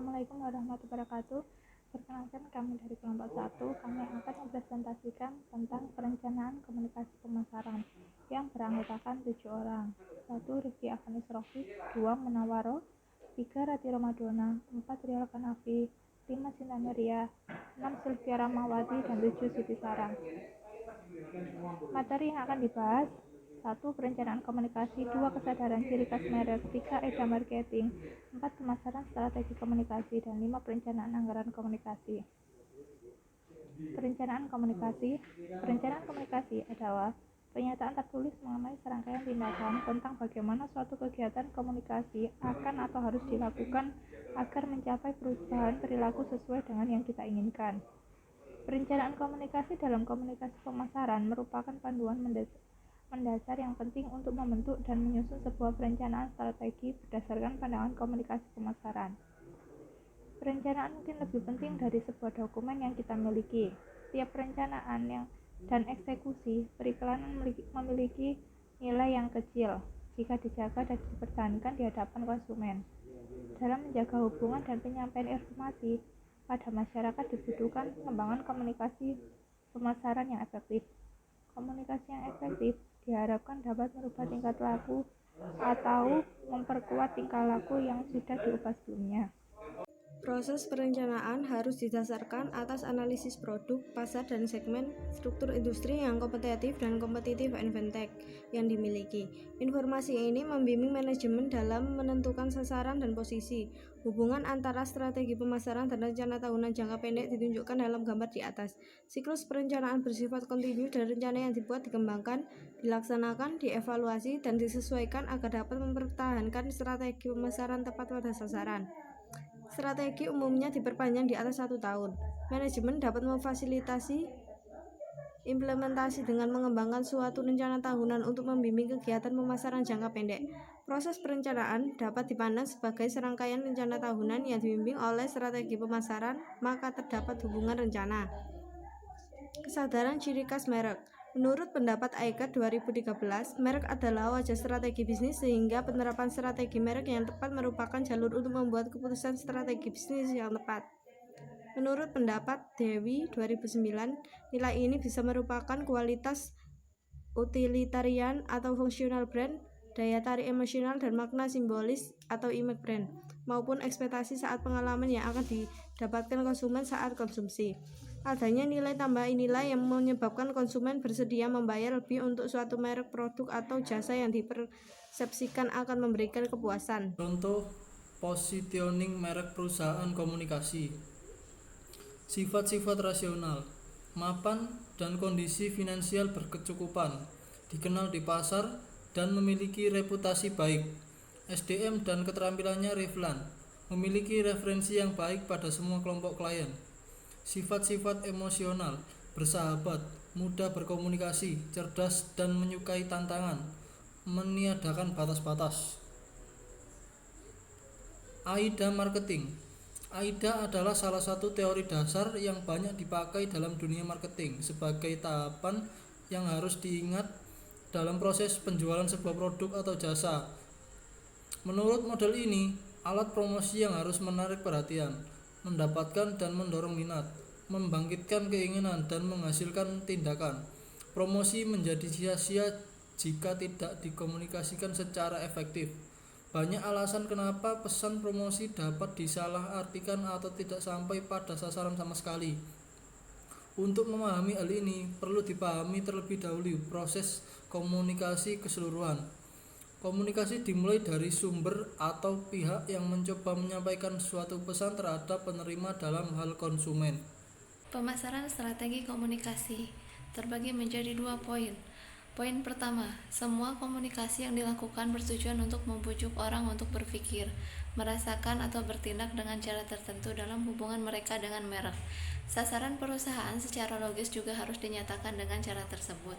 Assalamualaikum warahmatullahi wabarakatuh. Perkenalkan, kami dari kelompok 1. Kami akan mempresentasikan tentang perencanaan komunikasi pemasaran yang beranggotakan 7 orang. 1. Rifki Afanis Rofik, 2. Munawaro, 3. Rati Romadona, 4. Rial Kanafi, 5. Sinta Nuria, 6. Sylvia Ramawati, dan 7. Siti Sarah. Materi yang akan dibahas: 1. Perencanaan komunikasi, 2. Kesadaran ciri khas merek, 3. EDA marketing, 4. Pemasaran strategi komunikasi, dan 5. Perencanaan anggaran komunikasi. Perencanaan komunikasi. Perencanaan komunikasi adalah pernyataan tertulis mengenai serangkaian tindakan tentang bagaimana suatu kegiatan komunikasi akan atau harus dilakukan agar mencapai perubahan perilaku sesuai dengan yang kita inginkan. Perencanaan komunikasi dalam komunikasi pemasaran merupakan panduan mendasar yang penting untuk membentuk dan menyusun sebuah perencanaan strategi berdasarkan pandangan komunikasi pemasaran. Perencanaan mungkin lebih penting dari sebuah dokumen yang kita miliki. Tiap perencanaan dan eksekusi periklanan memiliki nilai yang kecil jika dijaga dan dipertahankan di hadapan konsumen. Dalam menjaga hubungan dan penyampaian informasi pada masyarakat dibutuhkan pengembangan komunikasi pemasaran yang efektif. Komunikasi yang efektif diharapkan dapat merubah tingkat laku atau memperkuat tingkah laku yang sudah diubah sebelumnya. Proses perencanaan harus didasarkan atas analisis produk, pasar, dan segmen, struktur industri yang kompetitif dan kompetitif advantage yang dimiliki. Informasi ini membimbing manajemen dalam menentukan sasaran dan posisi. Hubungan antara strategi pemasaran dan rencana tahunan jangka pendek ditunjukkan dalam gambar di atas. Siklus perencanaan bersifat kontinu dan rencana yang dibuat dikembangkan, dilaksanakan, dievaluasi, dan disesuaikan agar dapat mempertahankan strategi pemasaran tepat pada sasaran. Strategi umumnya diperpanjang di atas 1 tahun. Manajemen dapat memfasilitasi implementasi dengan mengembangkan suatu rencana tahunan untuk membimbing kegiatan pemasaran jangka pendek. Proses perencanaan dapat dipandang sebagai serangkaian rencana tahunan yang dibimbing oleh strategi pemasaran, maka terdapat hubungan rencana. Kesadaran ciri khas merek. Menurut pendapat Aikar 2013, merek adalah wajah strategi bisnis sehingga penerapan strategi merek yang tepat merupakan jalur untuk membuat keputusan strategi bisnis yang tepat. Menurut pendapat Dewi 2009, nilai ini bisa merupakan kualitas utilitarian atau fungsional brand, daya tarik emosional dan makna simbolis atau image brand, maupun ekspektasi saat pengalaman yang akan didapatkan konsumen saat konsumsi. Adanya nilai tambah inilah yang menyebabkan konsumen bersedia membayar lebih untuk suatu merek produk atau jasa yang dipersepsikan akan memberikan kepuasan. Contoh positioning merek perusahaan komunikasi. Sifat-sifat rasional, mapan dan kondisi finansial berkecukupan, dikenal di pasar dan memiliki reputasi baik. SDM dan keterampilannya relevan, memiliki referensi yang baik pada semua kelompok klien. Sifat-sifat emosional, bersahabat, mudah berkomunikasi, cerdas dan menyukai tantangan, meniadakan batas-batas. AIDA marketing. AIDA adalah salah satu teori dasar yang banyak dipakai dalam dunia marketing sebagai tahapan yang harus diingat dalam proses penjualan sebuah produk atau jasa. Menurut model ini, alat promosi yang harus menarik perhatian, mendapatkan dan mendorong minat, membangkitkan keinginan dan menghasilkan tindakan. Promosi menjadi sia-sia jika tidak dikomunikasikan secara efektif. Banyak alasan kenapa pesan promosi dapat disalahartikan atau tidak sampai pada sasaran sama sekali. Untuk memahami hal ini, perlu dipahami terlebih dahulu proses komunikasi keseluruhan. Komunikasi dimulai dari sumber atau pihak yang mencoba menyampaikan suatu pesan terhadap penerima dalam hal konsumen. Pemasaran strategi komunikasi terbagi menjadi 2 poin. Poin pertama, semua komunikasi yang dilakukan bertujuan untuk membujuk orang untuk berpikir, merasakan atau bertindak dengan cara tertentu dalam hubungan mereka dengan merek. Sasaran perusahaan secara logis juga harus dinyatakan dengan cara tersebut.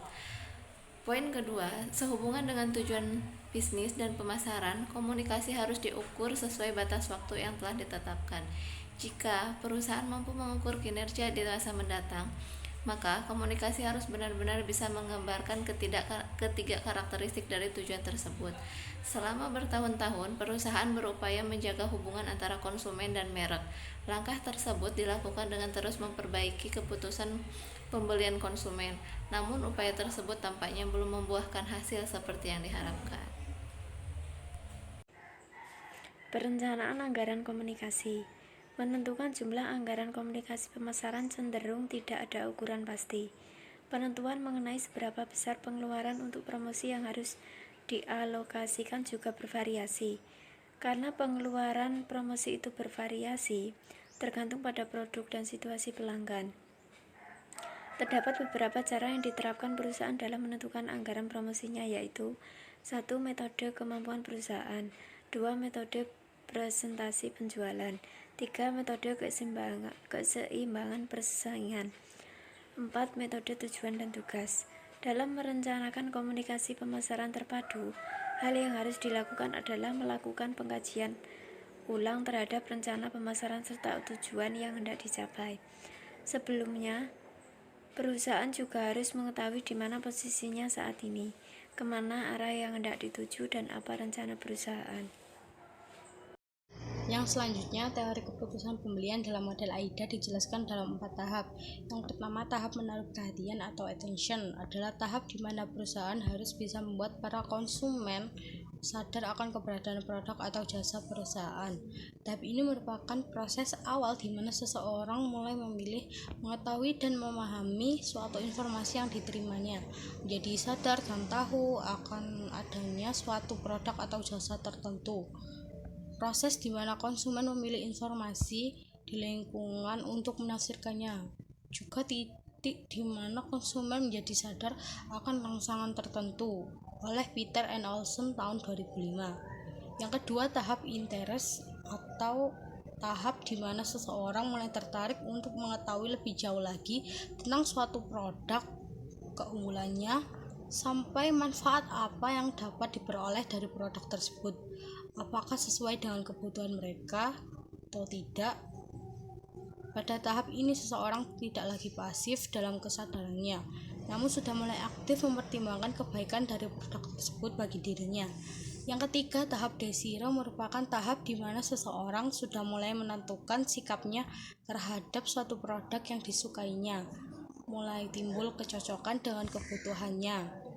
Poin kedua, sehubungan dengan tujuan bisnis dan pemasaran, komunikasi harus diukur sesuai batas waktu yang telah ditetapkan. Jika perusahaan mampu mengukur kinerja di masa mendatang, Maka, komunikasi harus benar-benar bisa menggambarkan ketiga karakteristik dari tujuan tersebut. Selama bertahun-tahun, perusahaan berupaya menjaga hubungan antara konsumen dan merek. Langkah tersebut dilakukan dengan terus memperbaiki keputusan pembelian konsumen. Namun, upaya tersebut tampaknya belum membuahkan hasil seperti yang diharapkan. Perencanaan anggaran komunikasi. Menentukan jumlah anggaran komunikasi pemasaran cenderung tidak ada ukuran pasti. Penentuan mengenai seberapa besar pengeluaran untuk promosi yang harus dialokasikan juga bervariasi. Karena pengeluaran promosi itu bervariasi, tergantung pada produk dan situasi pelanggan. Terdapat beberapa cara yang diterapkan perusahaan dalam menentukan anggaran promosinya, yaitu 1. Metode kemampuan perusahaan, 2. Metode presentasi penjualan, 3. Metode keseimbangan persaingan, 4. Metode tujuan dan tugas. Dalam merencanakan komunikasi pemasaran terpadu, hal yang harus dilakukan adalah melakukan pengkajian ulang terhadap rencana pemasaran serta tujuan yang hendak dicapai. Sebelumnya, perusahaan juga harus mengetahui di mana posisinya saat ini, kemana arah yang hendak dituju, dan apa rencana perusahaan. Yang selanjutnya, teori keputusan pembelian dalam model AIDA dijelaskan dalam 4 tahap. Yang pertama, tahap menaruh perhatian atau attention adalah tahap di mana perusahaan harus bisa membuat para konsumen sadar akan keberadaan produk atau jasa perusahaan. Tahap ini merupakan proses awal di mana seseorang mulai memilih, mengetahui, dan memahami suatu informasi yang diterimanya, menjadi sadar dan tahu akan adanya suatu produk atau jasa tertentu. Proses di mana konsumen memilih informasi di lingkungan untuk menafsirkannya, juga titik di mana konsumen menjadi sadar akan rangsangan tertentu, oleh Peter and Olson tahun 2005. Yang kedua, tahap interest atau tahap di mana seseorang mulai tertarik untuk mengetahui lebih jauh lagi tentang suatu produk, keunggulannya, sampai manfaat apa yang dapat diperoleh dari produk tersebut. Apakah sesuai dengan kebutuhan mereka atau tidak? Pada tahap ini seseorang tidak lagi pasif dalam kesadarannya, namun sudah mulai aktif mempertimbangkan kebaikan dari produk tersebut bagi dirinya. Yang ketiga, tahap desiro merupakan tahap di mana seseorang sudah mulai menentukan sikapnya terhadap suatu produk yang disukainya, mulai timbul kecocokan dengan kebutuhannya,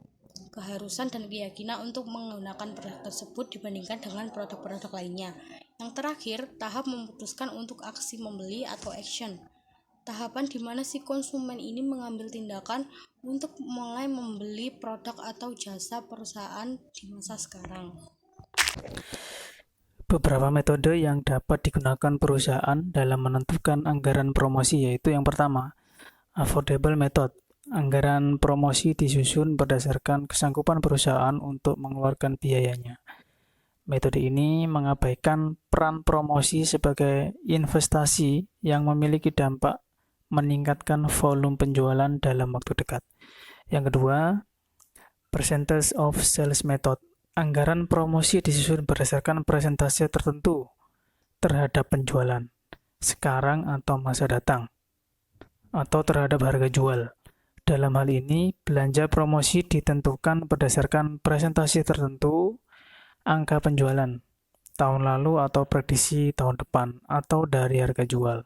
keharusan dan keyakinan untuk menggunakan produk tersebut dibandingkan dengan produk-produk lainnya. Yang terakhir, tahap memutuskan untuk aksi membeli atau action. Tahapan di mana si konsumen ini mengambil tindakan untuk mulai membeli produk atau jasa perusahaan di masa sekarang. Beberapa metode yang dapat digunakan perusahaan dalam menentukan anggaran promosi yaitu yang pertama, affordable method. Anggaran promosi disusun berdasarkan kesanggupan perusahaan untuk mengeluarkan biayanya. Metode ini mengabaikan peran promosi sebagai investasi yang memiliki dampak meningkatkan volume penjualan dalam waktu dekat. Yang kedua, percentage of sales method. Anggaran promosi disusun berdasarkan persentase tertentu terhadap penjualan sekarang atau masa datang, atau terhadap harga jual. Dalam hal ini, belanja promosi ditentukan berdasarkan presentasi tertentu, angka penjualan tahun lalu atau prediksi tahun depan, atau dari harga jual.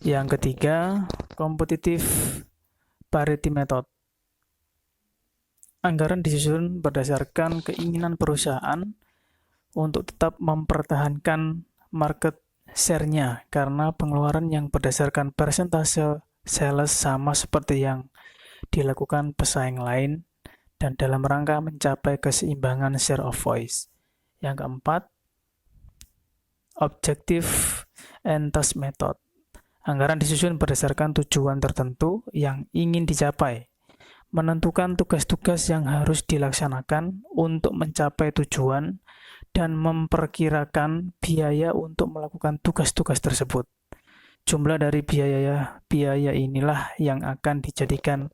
Yang ketiga, competitive parity method. Anggaran disusun berdasarkan keinginan perusahaan untuk tetap mempertahankan market share-nya karena pengeluaran yang berdasarkan persentase sales sama seperti yang dilakukan pesaing lain dan dalam rangka mencapai keseimbangan share of voice. Yang keempat, objective and task method. Anggaran disusun berdasarkan tujuan tertentu yang ingin dicapai, menentukan tugas-tugas yang harus dilaksanakan untuk mencapai tujuan, dan memperkirakan biaya untuk melakukan tugas-tugas tersebut. Jumlah dari biaya inilah yang akan dijadikan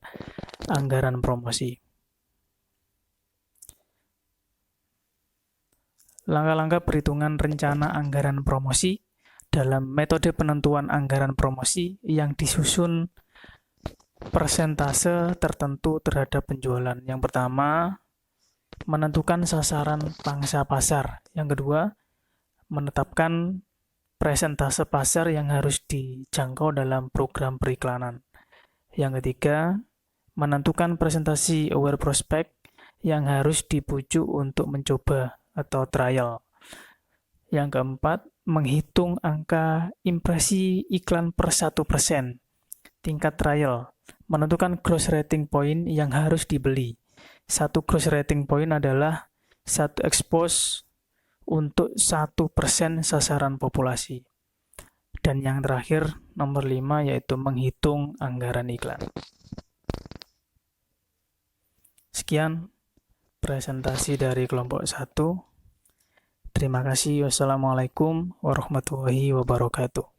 anggaran promosi. Langkah-langkah perhitungan rencana anggaran promosi dalam metode penentuan anggaran promosi yang disusun persentase tertentu terhadap penjualan. Yang pertama, menentukan sasaran pangsa pasar. Yang kedua, menetapkan persentase pasar yang harus dijangkau dalam program periklanan. Yang ketiga, menentukan presentasi aware prospect yang harus dibujuk untuk mencoba atau trial. Yang keempat, menghitung angka impresi iklan per 1%. Tingkat trial, menentukan gross rating point yang harus dibeli. Satu gross rating point adalah satu expose untuk 1% sasaran populasi. Dan yang terakhir, nomor 5, yaitu menghitung anggaran iklan. Sekian presentasi dari kelompok 1. Terima kasih. Wassalamualaikum warahmatullahi wabarakatuh.